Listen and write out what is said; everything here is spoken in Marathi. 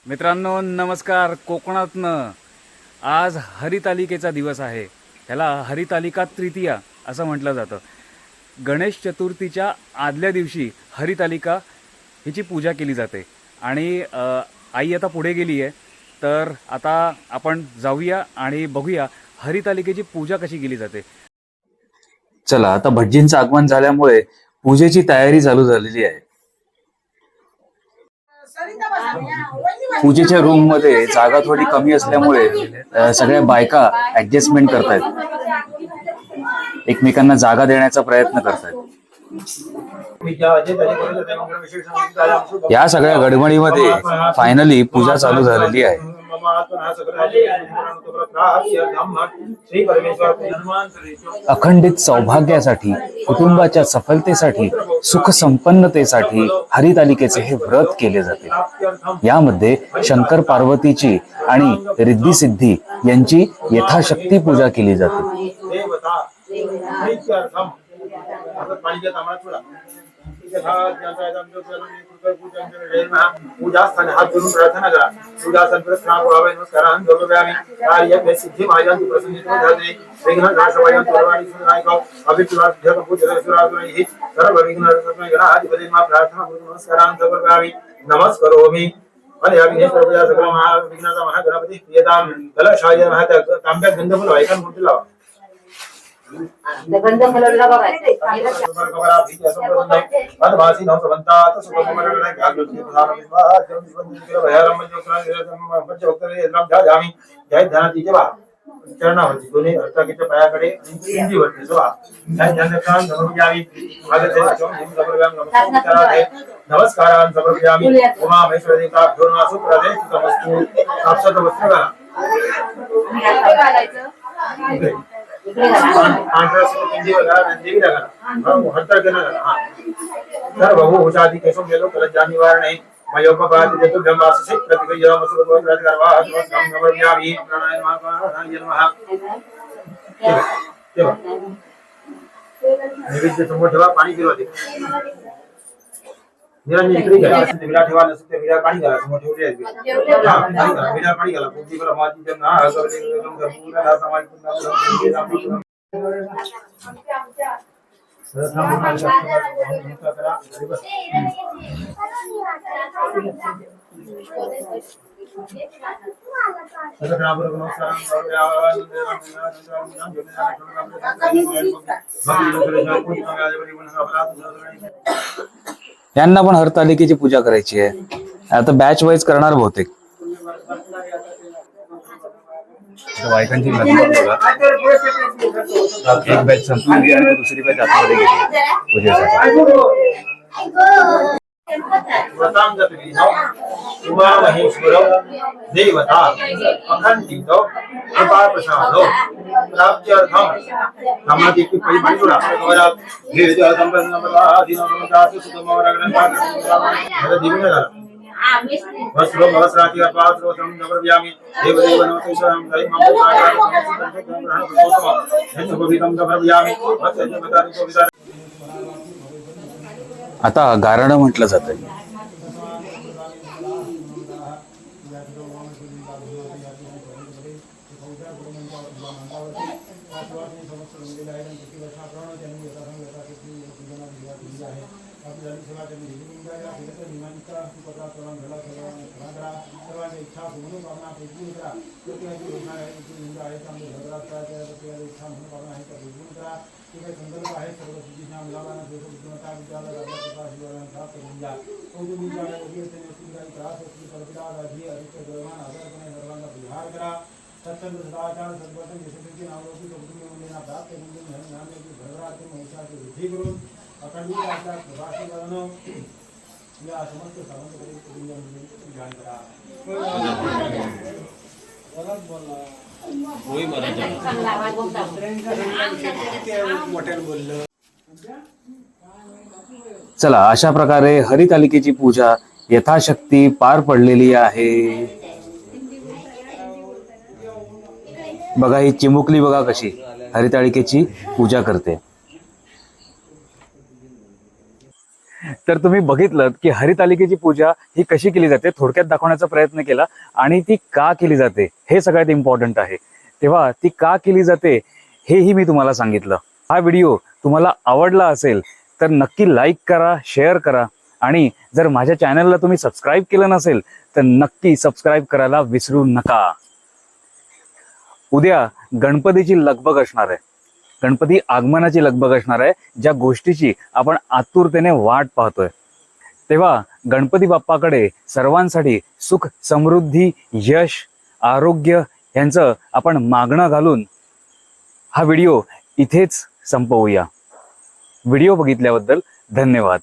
मित्रांनो नमस्कार. कोकणातनं आज हरितालिकेचा दिवस आहे. ह्याला हरितालिका तृतीया असं म्हटलं जातं. गणेश चतुर्थीच्या आदल्या दिवशी हरितालिका हिची पूजा केली जाते आणि आई आता पुढे गेली आहे. तर आता आपण जाऊया आणि बघूया हरितालिकेची पूजा कशी केली जाते. चला, आता भटजींचं आगमन झाल्यामुळे पूजेची तयारी चालू झालेली आहे. पूजेच्या रूम मध्ये जागा थोडी कमी असल्यामुळे सगळ्या बायका ऍडजस्टमेंट करतायत, एकमेकांना जागा देण्याचा प्रयत्न करतायत. या सगळ्या गडबडीमध्ये फायनली पूजा चालू झालेली आहे. अखंडित सौभाग्यासाठी, कुटुंबाच्या सफलतेसाठी, सुख संपन्नतेसाठी हरितालिकेचे हे व्रत केले जाते. यामध्ये शंकर पार्वतीची आणि रिद्धी सिद्धी यांची यथाशक्ती पूजा केली जाते. पूजास्थानी हात जोडून प्रार्थना करा. पूजास्थान नमस्कारान गौरवामि कार्य सिद्धी मायान्तु प्रसन्नितो जाते विघ्न नाशवायन्तु सर्वाणि सुनायको अभिप्रार्थ्यं पूजनसुरासुरैः सर्व विघ्न गणाधिपति मा प्रार्थना नमस्कारान गौरवामि नमस्करोमि. आणि या विघ्नेश्वर पूजा सकल महा विघ्नाचा महागणपती प्रियताम कलशाय महत तांब्या गंधफुल ऐकन मूर्ती लावा. गंध फुलवलेला बघा. चरणावरती दोन्ही हस्ताकीच्या पायाकडे नमस्कारान समर्पयामि. उमा महेश्वर देवता नैवेद्य समोर ठेवा. पाणी पिरवा दे. निरंजन इकडे घ्या. विडा ठेवा नसेल तर विडा पाणी घाला. समोर ठेवले आहे विडा पाणी घाला. पूर्ती करा माती त्यांना यांना पण हरतालिकेची पूजा करायची आहे. आता बॅच वाईज करणार बहुतेक. बायकांची एक बॅच संपली आणि दुसरी बॅच आतमध्ये गेली पूजेसाठी. उमा महेश्वर देवता अखंडित कृपा प्रसाद प्राप्त्यर्थम नामादिकी परिमाणुरा गौरव भेद संपन्न आदिन समजात सुतमवरग्रह दिव्य वस्त्र भवस्राति अर्पात्र समव्यामि देवदेव नमस्तेश्वरं दೈ ममोसागरं आता गारणं म्हटलं जातंय. चला, अशा प्रकारे हरितालिकेची पूजा यथाशक्ती पार पडलेली आहे. बघा, ही चिमुकली बघा कशी हरितालिकेची पूजा करते. तर तुम्ही बघितलं की हरितालिकेची पूजा ही कशी केली जाते, थोडक्यात दाखवण्याचा प्रयत्न केला आणि ती का केली जाते हे सगळ्यात इम्पॉर्टंट आहे. तेव्हा ती का केली जाते हेही मी तुम्हाला सांगितलं. हा व्हिडिओ तुम्हाला आवडला असेल तर नक्की लाईक करा, शेअर करा आणि जर माझ्या चॅनलला तुम्ही सबस्क्राईब केलं नसेल तर नक्की सबस्क्राईब करायला विसरू नका. उद्या गणपतीची लगबग असणार आहे, गणपती आगमनाची लगबग असणार आहे, ज्या गोष्टीची आपण आतुरतेने वाट पाहतोय. तेव्हा गणपती बाप्पाकडे सर्वांसाठी सुख, समृद्धी, यश, आरोग्य यांचं आपण मागणं घालून हा व्हिडिओ इथेच संपवूया. व्हिडिओ बघितल्याबद्दल धन्यवाद.